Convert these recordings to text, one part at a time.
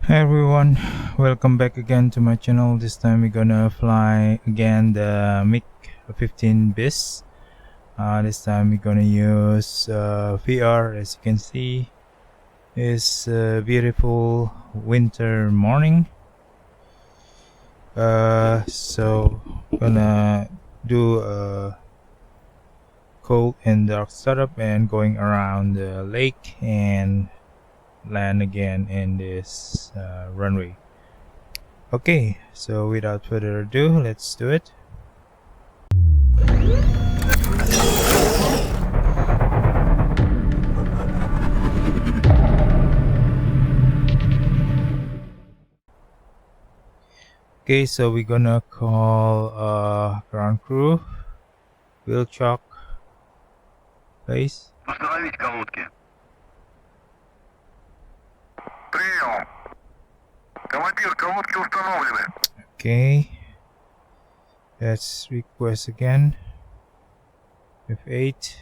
Hi everyone, welcome back again to my channel. This time we're gonna fly again the Mig-15 Bis. This time we're gonna use VR. As you can see, it's a beautiful winter morning. So gonna do a cold and dark setup and going around the lake and land again in this runway. Okay, so without further ado, let's do it. Okay, so we're gonna call ground crew, wheel chock, place. Установить колодки. Прием. Командир, колодки установлены. Okay, let's request again. F8,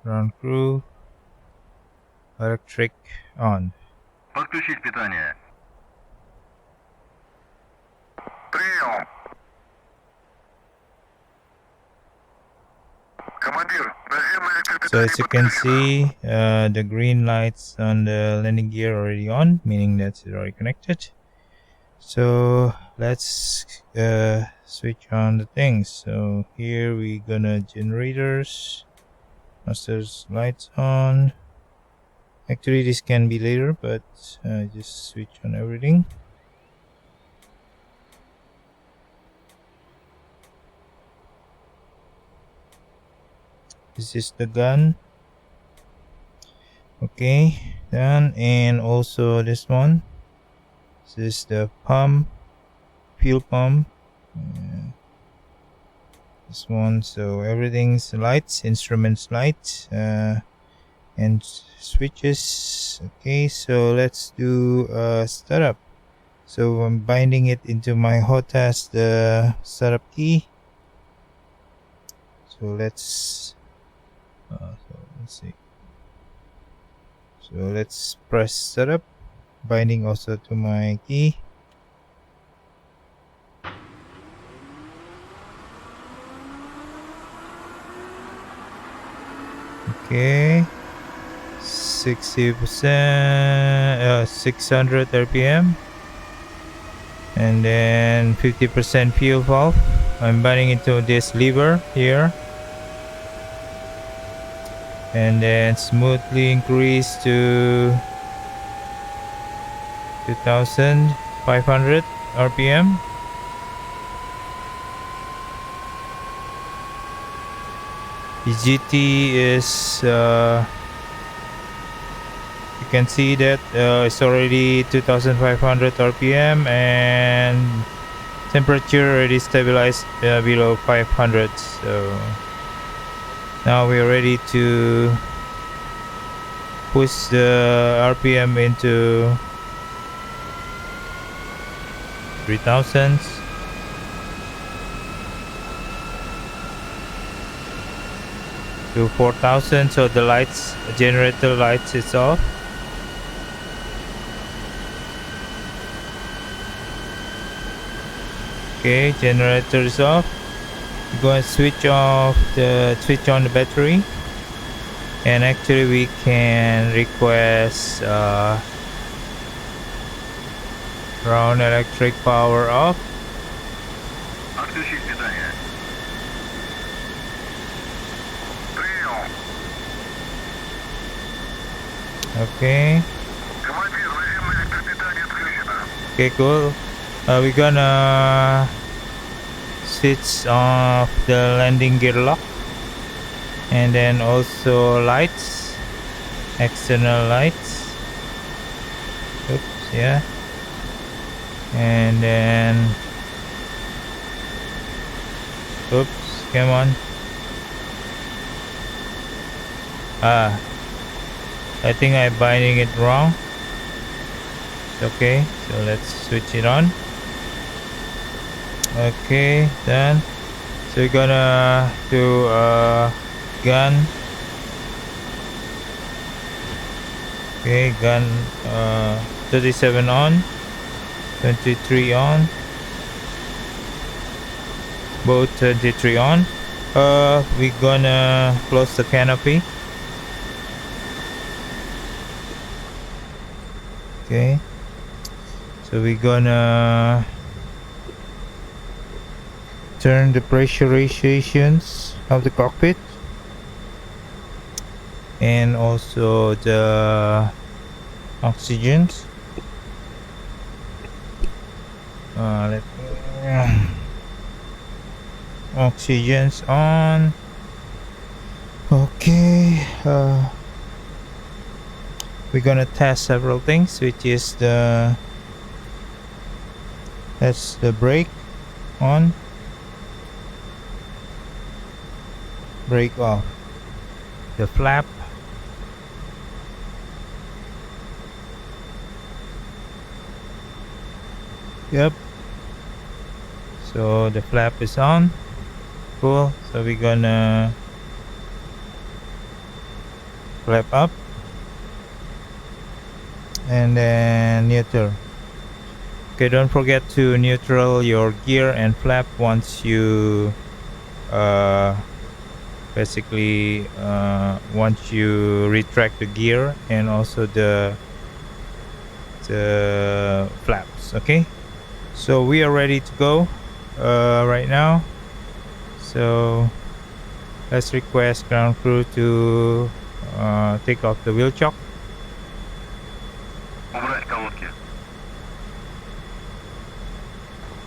ground crew, electric on. Подключить питание. Прием. Командир, наземное электропитание. So as you can see, the green lights on the landing gear already on, meaning that's already connected. So let's switch on the things. So here we gonna generators, master's lights on. Actually this can be later, but just switch on everything. This is the gun. Okay, done. And also this one. This is the pump, fuel pump. This one. So everything's lights, instruments lights, and switches. Okay, so let's do a startup. So I'm binding it into my HOTAS, the startup key. So let's see. So let's press startup, binding also to my key. Okay, 60%, 600 RPM, and then 50% fuel valve. I'm binding into this lever here, and then smoothly increase to 2500 RPM. The GT is you can see that it's already 2500 RPM, and temperature already stabilized below 500. So now we're ready to push the RPM into 3000. To 4000, so the lights, generator lights is off. Okay, generator is off. We're going to switch on the battery, and actually we can request ground electric power off. Отключить питание. Прием. Okay. Командир, наземное электропитание отключено. Okay, cool. We're gonna switch off the landing gear lock, and then also lights, external lights. Oops, yeah. And then, oops, come on. I think I'm binding it wrong. Okay, so let's switch it on. Okay, done. So we're gonna do a gun. Okay, gun 37 on. 23 on. Both 23 on. We're gonna close the canopy. Okay. So we're gonna turn the pressurizations of the cockpit and also the oxygens. Oxygens on. Okay. We're gonna test several things, which is that's the brake on, brake off, the flap, yep, so the flap is on. Cool. So we're gonna flap up and then neutral. Okay, don't forget to neutral your gear and flap once you basically once you retract the gear and also the flaps. Okay, so we are ready to go right now. So let's request ground crew to take off the wheel chock. Убрать колодки.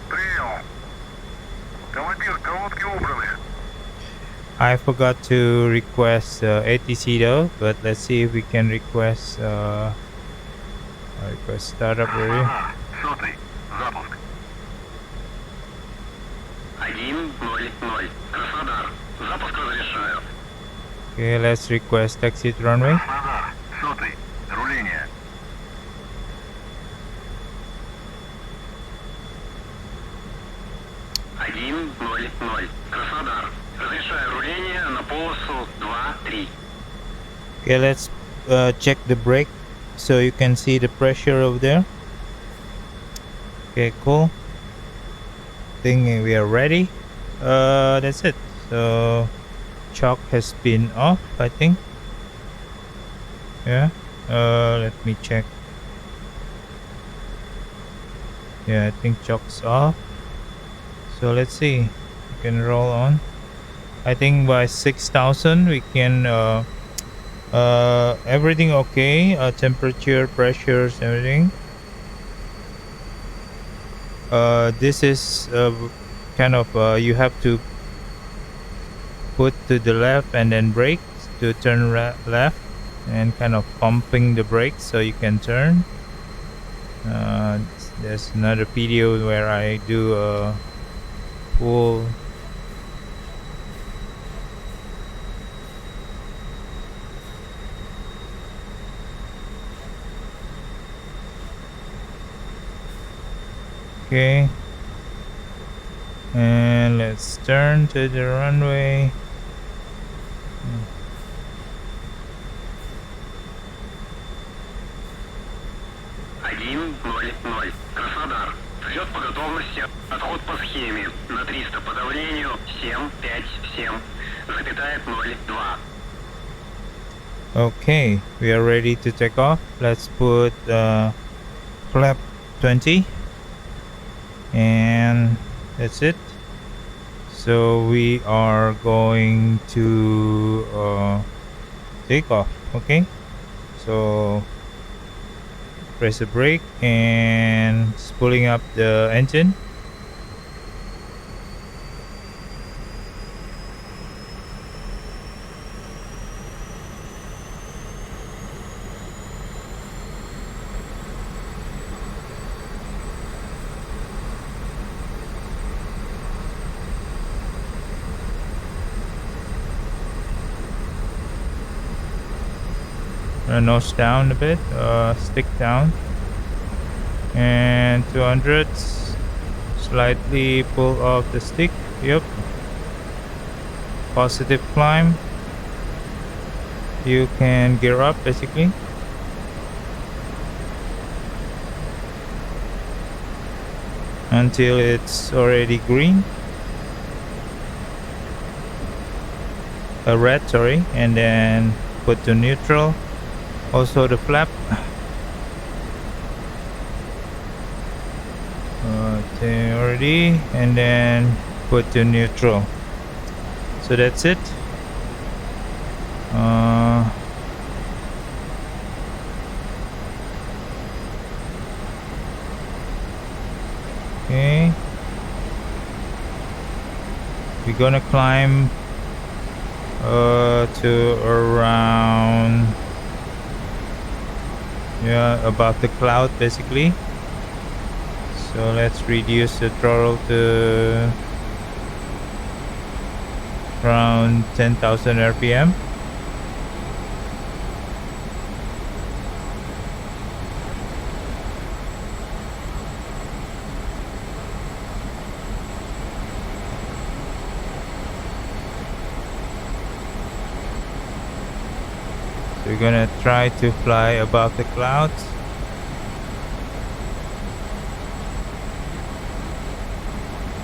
Принял. Командир, колодки убраны. I forgot to request ATC though, but let's see if we can request startup already. Ага, сотый. Запуск. 1-0-0. Краснодар. Запуск разрешаю. Okay, let's request exit runway. Краснодар. Сотый. Руление. Один 0-0. Краснодар. Разрешаю руление на полосу 2-3. Okay, let's check the brake so you can see the pressure over there. Okay, cool. Think we are ready. That's it. So chock has been off, I think. Yeah. Let me check. Yeah, I think chock's off. So let's see. We can roll on. I think by 6,000 we can everything okay, temperature, pressures, everything. This is kind of you have to put to the left and then brake to turn left and kind of pumping the brakes so you can turn. There's another video where I do a full okay, and let's turn to the runway. Один 0-0. Краснодар. Взлет по готовности. Отход по схеме. На 300 по давлению. 7-5-7,02. Okay, we are ready to take off. Let's put flap 20 and that's it. So we are going to take off. Okay, so press the brake and it's pulling up the engine. Nose down a bit, stick down, and 200, slightly pull off the stick. Yep, positive climb. You can gear up basically. until it's already green. Red, sorry, and then put to neutral. Also the flap. Already, and then put to neutral. So that's it. Okay, we're gonna climb to around, yeah, above the cloud basically. So let's reduce the throttle to around 10,000 RPM. So we're gonna try to fly above the clouds.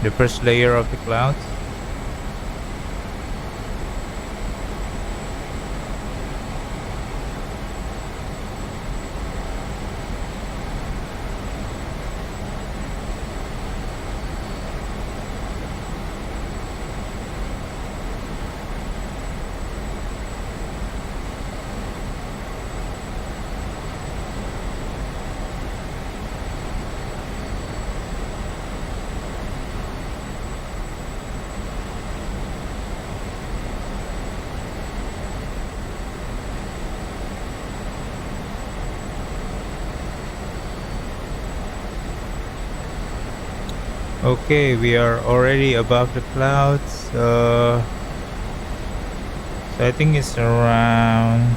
The first layer of the clouds. Okay, we are already above the clouds. So I think it's around,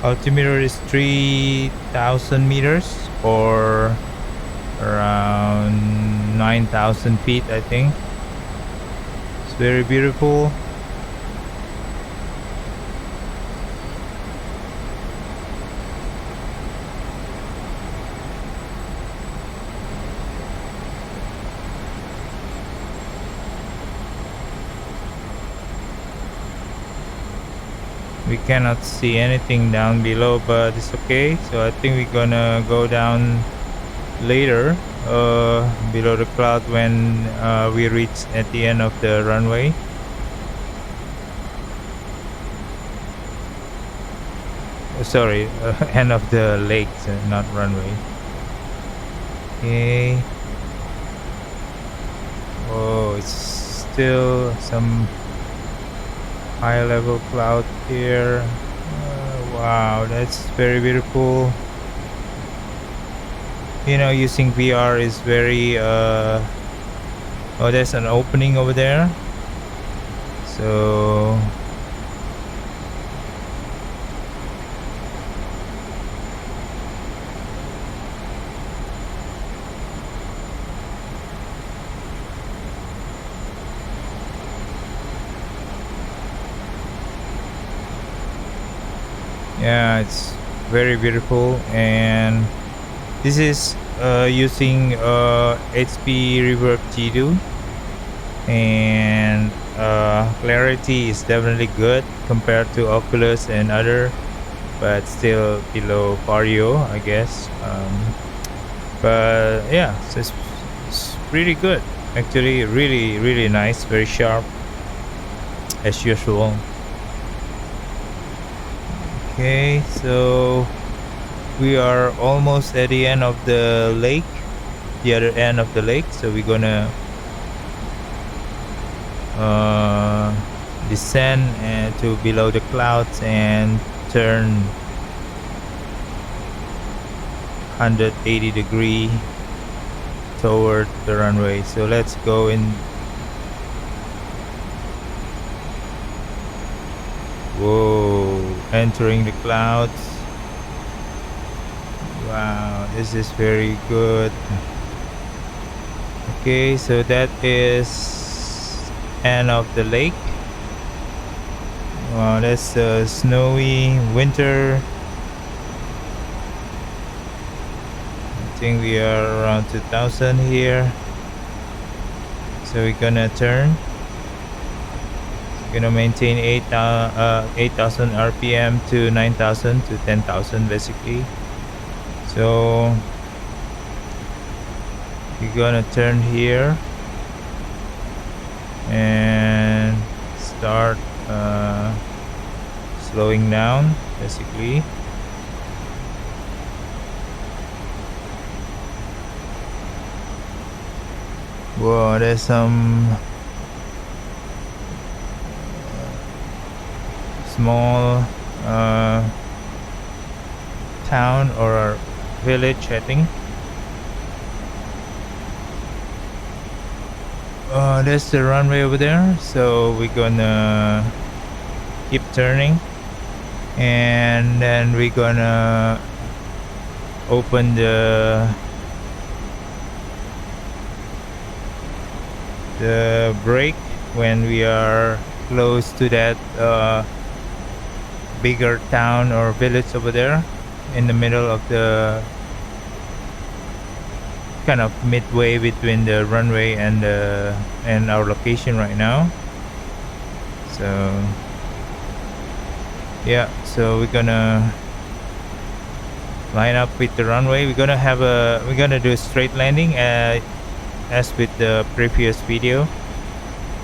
altimeter is 3,000 meters or around 9,000 feet, I think. It's very beautiful. We cannot see anything down below, but it's okay. So I think we're gonna go down later below the cloud when we reach at the end of the runway. Sorry, end of the lake, not runway. Okay. Oh, it's still some high level cloud here. Wow, that's very beautiful. You know, using VR is very oh, there's an opening over there. So yeah, it's very beautiful, and this is using HP Reverb G2, and clarity is definitely good compared to Oculus and other, but still below Vario, I guess. But yeah, so it's pretty good actually, really nice, very sharp as usual. Okay, so we are almost at the end of the lake, the other end of the lake. So we're gonna descend to below the clouds and turn 180 degree toward the runway. So let's go in. Whoa, entering the clouds. Wow, this is very good. Okay, so that is end of the lake. Wow, that's a snowy winter. think we are around 2000 here. So we're gonna turn. We're gonna maintain 8,000 RPM to 9,000 to 10,000 basically. So we're gonna turn here and start slowing down basically. Whoa, there's some small town or village, I think. There's the runway over there, so we're gonna keep turning, and then we're gonna open the brake when we are close to that bigger town or village over there in the middle of the kind of midway between the runway and our location right now. So yeah, so we're gonna line up with the runway. We're gonna do a straight landing as with the previous video,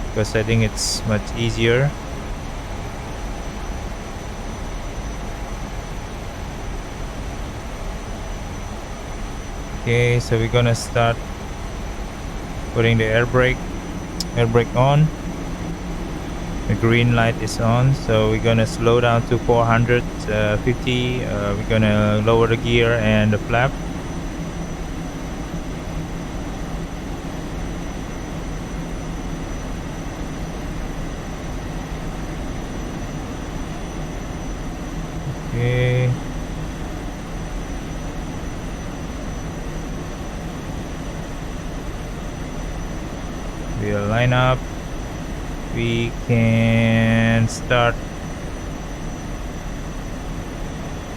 because I think it's much easier. Okay, so we're gonna start putting the air brake on. The green light is on, so we're gonna slow down to 450. We're gonna lower the gear and the flap. Okay. We'll line up. We can start.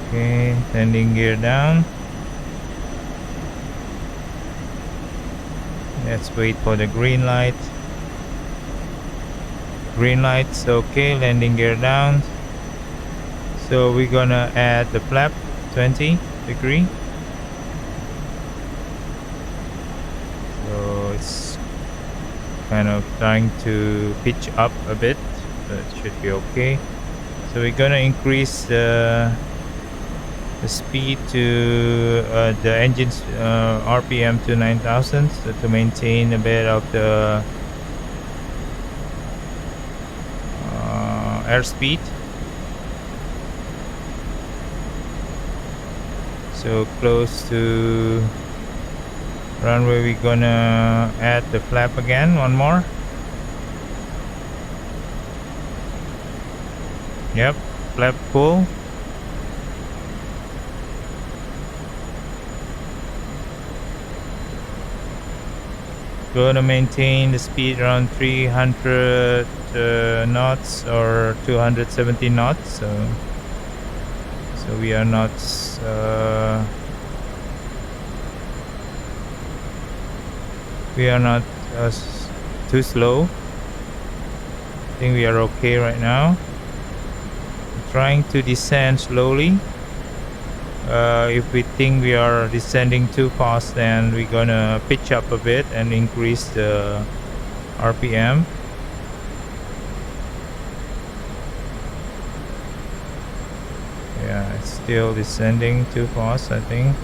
Okay, landing gear down. Let's wait for the green light. Green light's okay, landing gear down. So we're gonna add the flap 20 degree. So it's kind of trying to pitch up a bit, so it should be okay. So we're gonna increase the speed to the engine's RPM to 9,000, so to maintain a bit of the airspeed. So close to runway, we're gonna add the flap again, one more. Yep, flap full. Gonna maintain the speed around 300 knots or 270 knots. So we are not too slow. I think we are okay right now. We're trying to descend slowly. If we think we are descending too fast, then we're gonna pitch up a bit and increase the RPM. Yeah, it's still descending too fast, I think.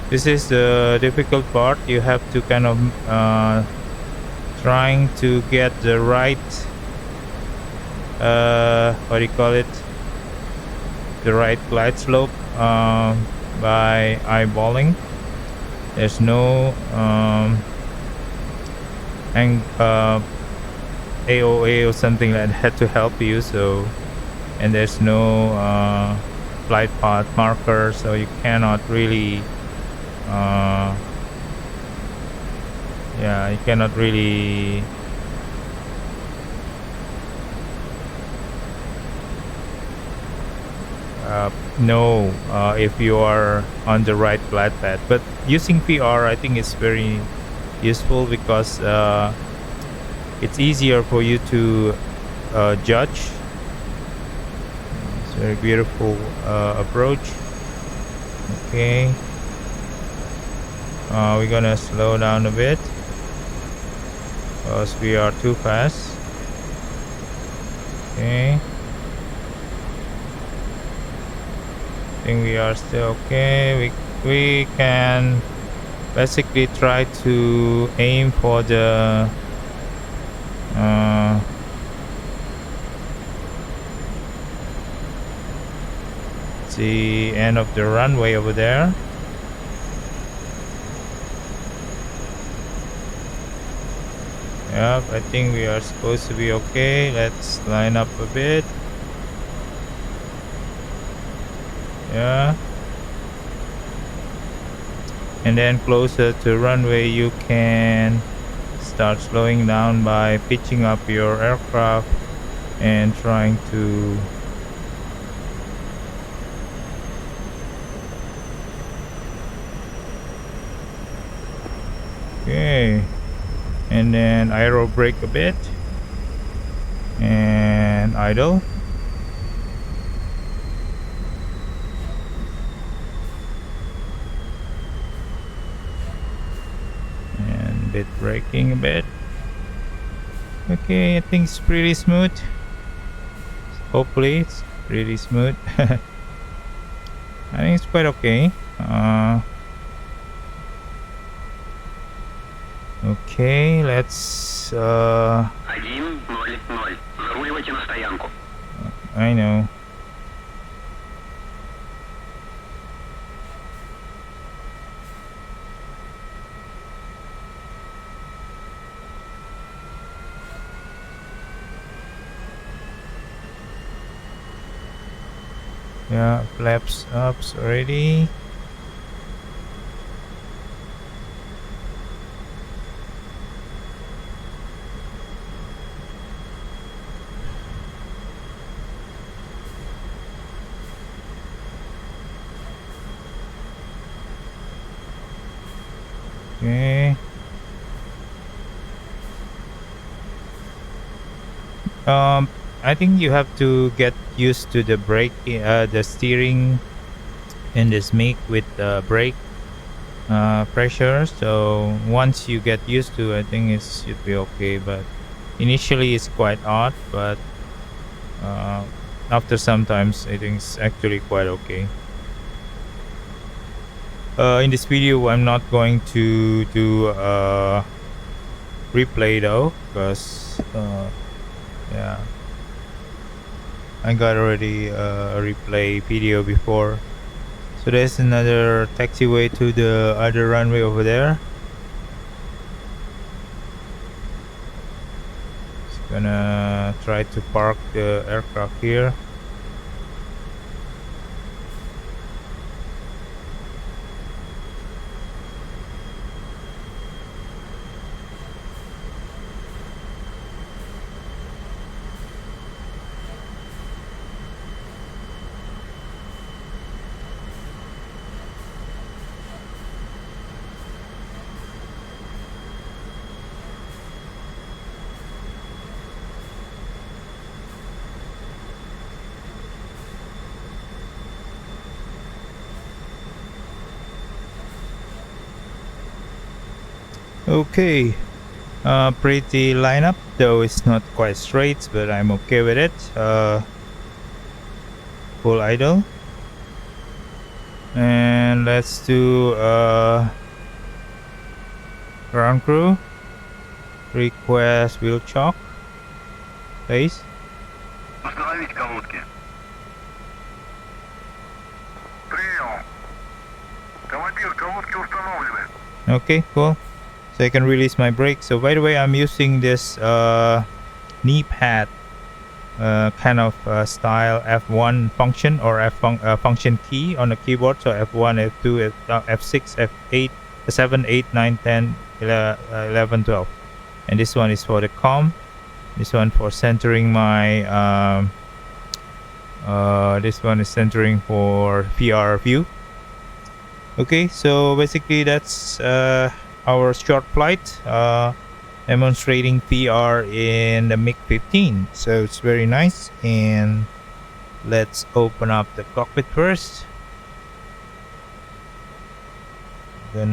This is the difficult part. You have to kind of trying to get the right what do you call it, the right glide slope by eyeballing. There's no AOA or something like that to help you, so, and there's no flight path marker, so you cannot really you cannot really know if you are on the right flight path. But using PR, I think is very useful because it's easier for you to judge. It's a very beautiful approach. Okay, we're gonna slow down a bit because we are too fast. Okay, I think we are still okay. We can basically try to aim for the end of the runway over there. Yep, I think we are supposed to be okay. Let's line up a bit. Yeah. And then closer to runway you can start slowing down by pitching up your aircraft and trying to okay, and then aero brake a bit and idle. And bit braking a bit. Okay, I think it's pretty smooth. Hopefully it's pretty smooth. I think it's quite okay. Okay, let's 1-0-0. Заруливайте на стоянку. I know. Yeah, flaps ups already. Okay. I think you have to get used to the brake, the steering in this Mig with the brake pressure. So once you get used to, I think it should be okay. But initially it's quite odd, but after sometimes I think it's actually quite okay. In this video I'm not going to do replay though, because yeah, I got already a replay video before. So there's another taxiway to the other runway over there. Just gonna try to park the aircraft here. Okay, pretty lineup, though it's not quite straight, but I'm okay with it. Full idle, and let's do ground crew. Request wheel chock, please. Установить колодки. Прием. Командир, колодки установлены. Okay, cool. So I can release my brake. So by the way, I'm using this knee pad kind of style F1 function or function key on the keyboard. So F1, F2, F6, F8, 7, 8, 9, 10, 11, 12. And this one is for the COM. This one for centering my This one is centering for PR view. Okay, so basically that's our short flight demonstrating PR in the Mig-15. So it's very nice. And let's open up the cockpit first. We're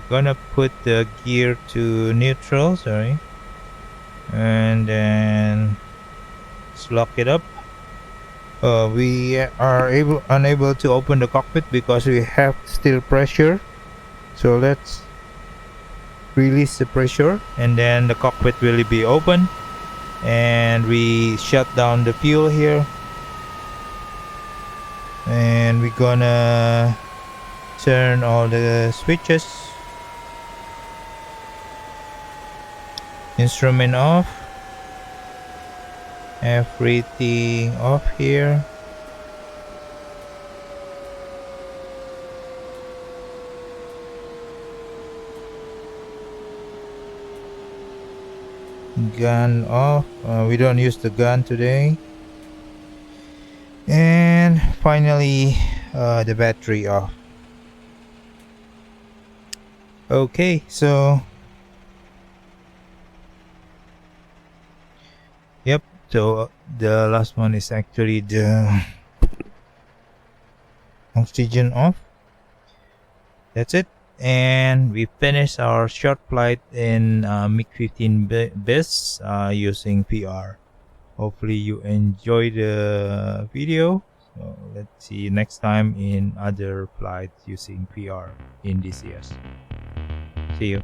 gonna put the gear to neutral, sorry, and then let's lock it up. We are unable to open the cockpit because we have still pressure, so let's release the pressure and then the cockpit will be open, and we shut down the fuel here, and we're gonna turn all the switches. Instrument off, everything off here. Gun off. We don't use the gun today. And finally the battery off. Okay, so yep, so the last one is actually the oxygen off. That's it, and we finished our short flight in Mig-15 Bis using PR. Hopefully you enjoyed the video. So let's see you next time in other flights using PR in DCS. See you.